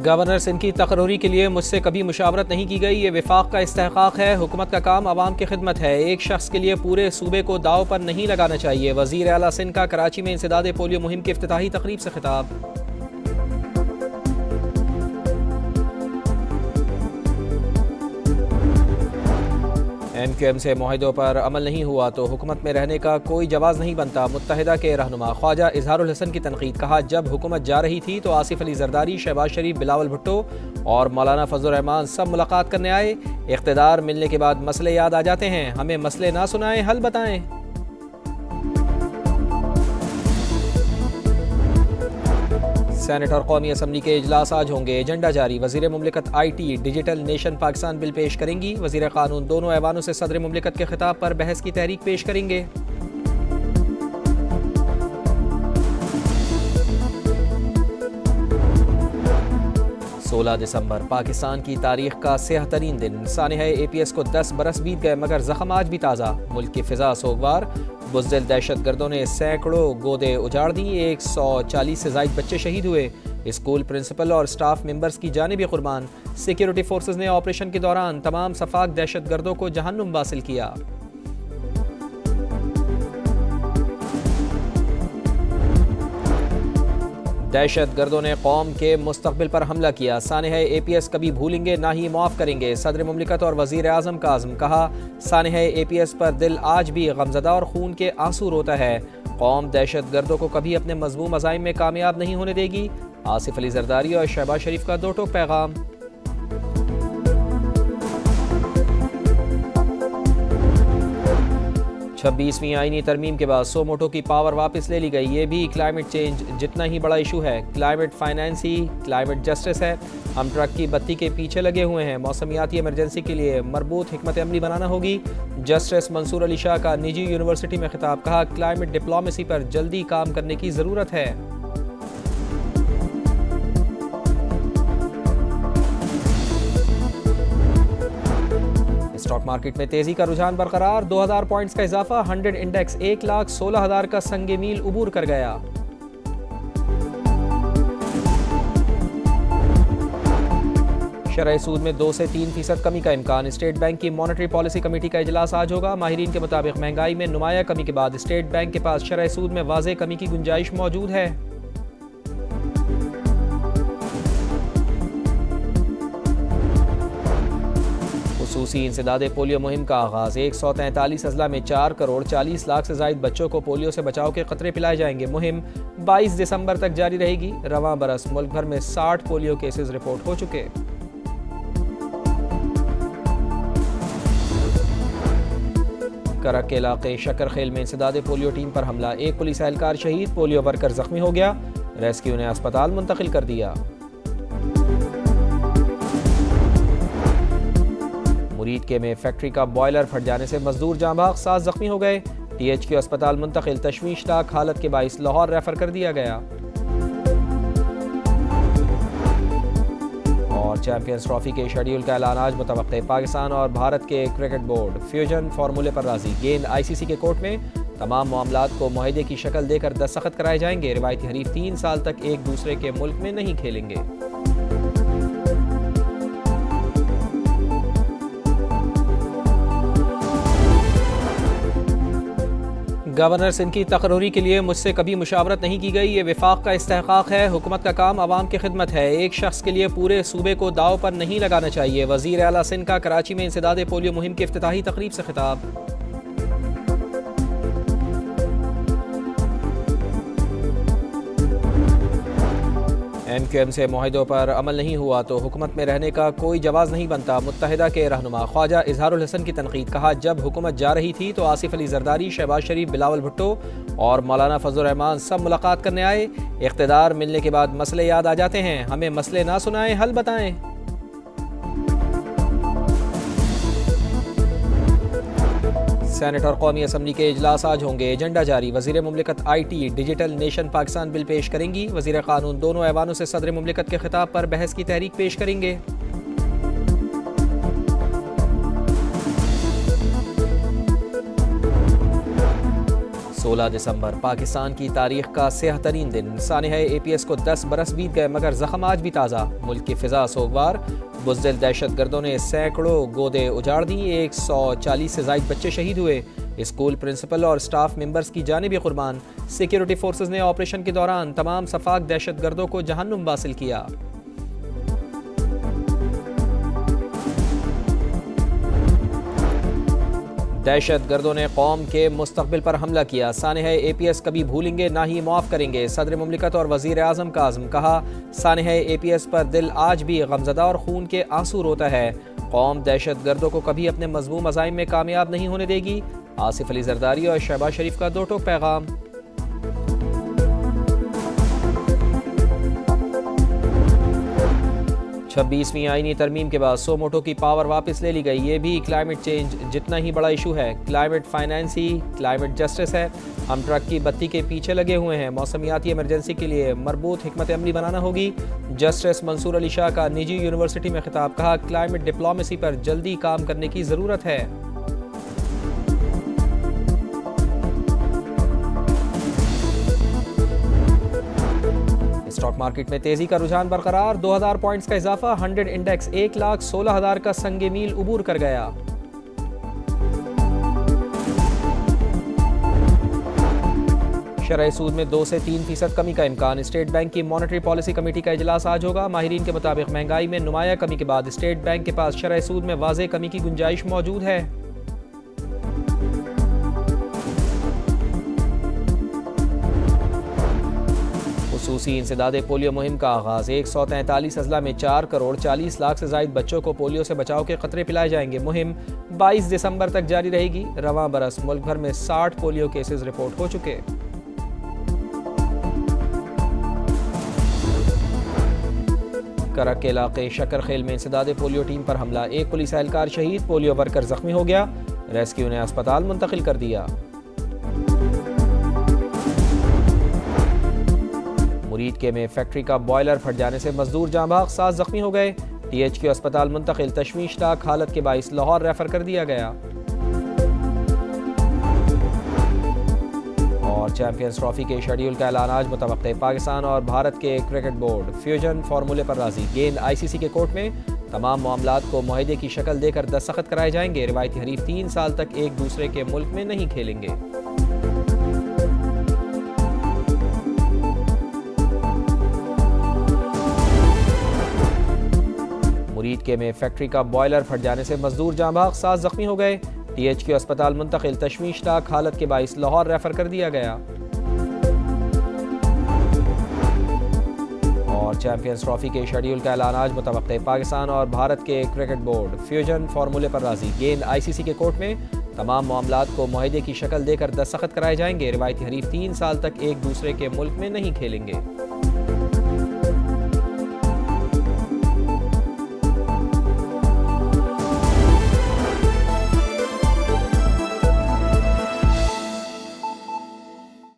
Governor Sindh की तकर्री के लिए मुझसे कभी मुशावरत नहीं की गई। ये विफाक का इस्तेहकाक है। हुकूमत का काम आवाम की खिदमत है। एक शख्स के लिए पूरे सूबे को दाव पर नहीं लगाना चाहिए। वज़ीर आला सिंध का कराची में इंसदाद पोलियो मुहिम की इफ्तिताही तकरीब से खिताब। MQM से मुआहिदों पर अमल नहीं हुआ तो हुकूमत में रहने का कोई जवाज़ नहीं बनता। मुत्तहिदा के रहनुमा ख्वाजा इजहारुल हसन की तनकीद। कहा, जब हुकूमत जा रही थी तो आसिफ अली जरदारी, शहबाज शरीफ, बिलावल भुट्टो और मौलाना फजलुर रहमान सब मुलाकात करने आए। इख्तिदार मिलने के बाद मसले याद आ जाते हैं। हमें मसले ना सुनाएं, हल बताएं। सेनेट और कौमी असम्बली के इजलास आज होंगे। एजेंडा जारी। वज़ीर मुमलिकत IT digital nation Pakistan bill पेश करेंगी। वज़ीर कानून दोनों ऐवानों से सदर मुमलिकत के खिताब पर बहस की तहरीक पेश करेंगे। सोलह दिसंबर पाकिस्तान की तारीख का स्याह तरीन दिन। सानिहा APS को 10 बरस बीत गए मगर जख्म आज भी ताज़ा। मुल्क की फिजा सोगवार। बुज़दिल दहशत गर्दों ने सैकड़ों गोदे उजाड़ दी। 140 से ज़ायद बच्चे शहीद हुए। स्कूल प्रिंसिपल और स्टाफ मेंबर्स की जानिब कुर्बान। सिक्योरिटी फोर्सेस ने ऑपरेशन के दौरान तमाम सफाक दहशत गर्दों को जहन्नुम हासिल किया। दहशत गर्दों ने कौम के मुस्तकबिल पर हमला किया। सानिहा APS कभी भूलेंगे ना ही माफ़ करेंगे। सदर मुमलिकत और वज़ीर आज़म का आज़म। कहा, सानिहा APS पर दिल आज भी गमज़दा और खून के आंसू रोता है। कौम दहशत गर्दों को कभी अपने मज़मूम अज़ाइम में कामयाब नहीं होने देगी। आसिफ अली जरदारी और शहबाज शरीफ का दो टोक पैगाम। 26वीं आईनी तरमीम के बाद सोमोटो की पावर वापस ले ली गई। ये भी क्लाइमेट चेंज जितना ही बड़ा इशू है। क्लाइमेट फाइनेंस ही क्लाइमेट जस्टिस है। हम ट्रक की बत्ती के पीछे लगे हुए हैं। मौसमियाती इमरजेंसी के लिए मरबूत हिकमत अमली बनाना होगी। जस्टिस मंसूर अली शाह का निजी यूनिवर्सिटी में खिताब। कहा, क्लाइमेट डिप्लोमेसी पर जल्दी काम करने की ज़रूरत है। स्टॉक मार्केट में तेजी का रुझान बरकरार। 2000 पॉइंट्स का इजाफा। 100 इंडेक्स 1,16,000 का संगे मील उबूर कर गया। शरह सूद में 2 से 3% कमी का इम्कान। स्टेट बैंक की मॉनेटरी पॉलिसी कमेटी का इजलास आज होगा। माहिरीन के मुताबिक महंगाई में नुमाया कमी के बाद स्टेट बैंक के पास शरह सूद में वाज़ेह कमी की गुंजाइश मौजूद है। खुसूसी इंसदाद पोलियो मुहिम का आगाज। 143 अजला में 4 करोड़ 40 लाख से ज़ायद बच्चों को पोलियो से बचाव के कतरे पिलाए जाएंगे। मुहिम 22 दिसंबर तक जारी रहेगी। रवां बरस मुल्क भर में 60 पोलियो केसेस रिपोर्ट हो चुके। करक के इलाके शकरखेल में इंसदाद पोलियो टीम पर हमला। एक पुलिस एहलकार शहीद। पोलियो वर्कर जख्मी हो गया। रेस्क्यू ने अस्पताल मुंतकिल कर दिया। मुरीद के में फैक्ट्री का बॉयलर फट जाने से मजदूर जाँ भाग। 7 जख्मी हो गए। THQ अस्पताल मुंतकिल। तशवीशनाक हालत के बाइस लाहौर रेफर कर दिया गया। और चैंपियंस ट्रॉफी के शेड्यूल का ऐलान आज मुतवक्के। पाकिस्तान और भारत के क्रिकेट बोर्ड फ्यूजन फार्मूले पर राजी। गेंद ICC के कोर्ट में। तमाम मामलात को मुआहदे की शक्ल देकर दस्तखत कराए जाएंगे। रिवायती हरीफ 3 साल तक एक दूसरे के मुल्क में नहीं खेलेंगे। गवर्नर सिंध की तकर्री के लिए मुझसे कभी मुशावरत नहीं की गई। ये विफाक का इस्तेहकाक है। हुकूमत का काम आवाम की खिदमत है। एक शख्स के लिए पूरे सूबे को दाव पर नहीं लगाना चाहिए। वज़ीर आला सिंध का कराची में इंसदाद पोलियो मुहिम की इफ्तिताही तकरीब से खिताब। MQM से मुआहिदों पर अमल नहीं हुआ तो हुकूमत में रहने का कोई जवाज़ नहीं बनता। मुत्तहिदा के रहनुमा ख्वाजा इजहारुल हसन की तनकीद। कहा, जब हुकूमत जा रही थी तो आसिफ अली जरदारी, शहबाज शरीफ, बिलावल भुट्टो और मौलाना फजलुर रहमान सब मुलाकात करने आए। इख्तिदार मिलने के बाद मसले याद आ जाते हैं। हमें मसले ना सुनाएं, हल बताएं। सेनेट और कौमी असम्बली के इजलास आज होंगे। एजेंडा जारी। वज़ीर मुमलिकत IT digital nation Pakistan bill पेश करेंगी। वज़ीर कानून दोनों ऐवानों से सदर मुमलिकत के खिताब पर बहस की तहरीक पेश करेंगे। 16 दिसंबर पाकिस्तान की तारीख का सेहतरीन दिन। सानिहा APS को 10 बरस बीत गए मगर जख्म आज भी ताज़ा। मुल्क की फिजा सोगवार। बुज़दिल दहशत गर्दों ने सैकड़ों गोदे उजाड़ दी। 140 से ज़ायद बच्चे शहीद हुए। स्कूल प्रिंसिपल और स्टाफ मेंबर्स की जाने भी कुर्बान। सिक्योरिटी फोर्सेस ने ऑपरेशन के दौरान तमाम सफाक दहशत गर्दों को जहन्नुम वासिल किया। दहशत गर्दों ने कौम के मुस्तकबिल पर हमला किया। सानिहा APS कभी भूलेंगे ना ही माफ़ करेंगे। सदर मुमलिकत और वज़ीर आज़म का आज़म। कहा, सानिहा APS पर दिल आज भी गमज़दा और खून के आंसू रोता है। कौम दहशत गर्दों को कभी अपने मज़मूम अज़ाइम में कामयाब नहीं होने देगी। आसिफ अली जरदारी और शहबाज शरीफ का दो टोक पैगाम। 26वीं आईनी तरमीम के बाद सोमोटो की पावर वापस ले ली गई। ये भी क्लाइमेट चेंज जितना ही बड़ा इशू है। क्लाइमेट फाइनेंस ही क्लाइमेट जस्टिस है। हम ट्रक की बत्ती के पीछे लगे हुए हैं। मौसमियाती इमरजेंसी के लिए मरबूत हिकमत अमली बनाना होगी। जस्टिस मंसूर अली शाह का निजी यूनिवर्सिटी में खिताब। कहा, क्लाइमेट डिप्लोमेसी पर जल्दी काम करने की ज़रूरत है। स्टॉक मार्केट में तेजी का रुझान बरकरार। 2000 पॉइंट्स का इजाफा। 100 इंडेक्स 1,16,000 का संगे मील उबूर कर गया। शरह सूद में 2 से 3% कमी का इम्कान। स्टेट बैंक की मॉनेटरी पॉलिसी कमेटी का इजलास आज होगा। माहिरीन के मुताबिक महंगाई में नुमाया कमी के बाद स्टेट बैंक के पास शरह सूद में वाज़ेह कमी की गुंजाइश मौजूद है। खुसूसी इंसदादे पोलियो मुहिम का आगाज़। 143 अजला में 4 करोड़ 40 लाख से ज़ायद बच्चों को पोलियो से बचाव के खतरे पिलाए जाएंगे। मुहिम 22 दिसंबर तक जारी रहेगी। रवां बरस मुल्क भर में 60 पोलियो केसेस रिपोर्ट हो चुके। करक के इलाके शकरखेल में इंसदादे पोलियो टीम पर हमला। एक पुलिस एहलकार शहीद। पोलियो वर्कर जख्मी हो गया। रेस्क्यू ने अस्पताल मुंतकिल कर दिया। मुरीदके में फैक्ट्री का बॉयलर फट जाने से मजदूर जाँ बहक, 7 जख्मी हो गए। THQ अस्पताल मुंतकिल। तशवीशनाक हालत के बाइस लाहौर रेफर कर दिया गया। और चैंपियंस ट्रॉफी के शेड्यूल का ऐलान आज मुतवक्के। पाकिस्तान और भारत के क्रिकेट बोर्ड फ्यूजन फार्मूले पर राजी। गेंद ICC के कोर्ट में। तमाम मामलात को मुआहदे की शक्ल देकर दस्तखत कराए जाएंगे। रिवायती हरीफ 3 साल तक एक दूसरे के मुल्क में नहीं खेलेंगे। मुरीदके में फैक्ट्री का बॉयलर फट जाने से मजदूर जाँ बहक, 7 जख्मी हो गए। THQ अस्पताल मुंतकिल। तशवीशनाक हालत के बाइस लाहौर रेफर कर दिया गया। और चैंपियंस ट्रॉफी के शेड्यूल का ऐलान आज मुतवक्के। पाकिस्तान और भारत के क्रिकेट बोर्ड फ्यूजन फार्मूले पर राजी। गेंद ICC के कोर्ट में। तमाम मामलात को मुआहदे की शक्ल देकर दस्तखत कराए जाएंगे। रिवायती हरीफ 3 साल तक एक दूसरे के मुल्क में नहीं खेलेंगे।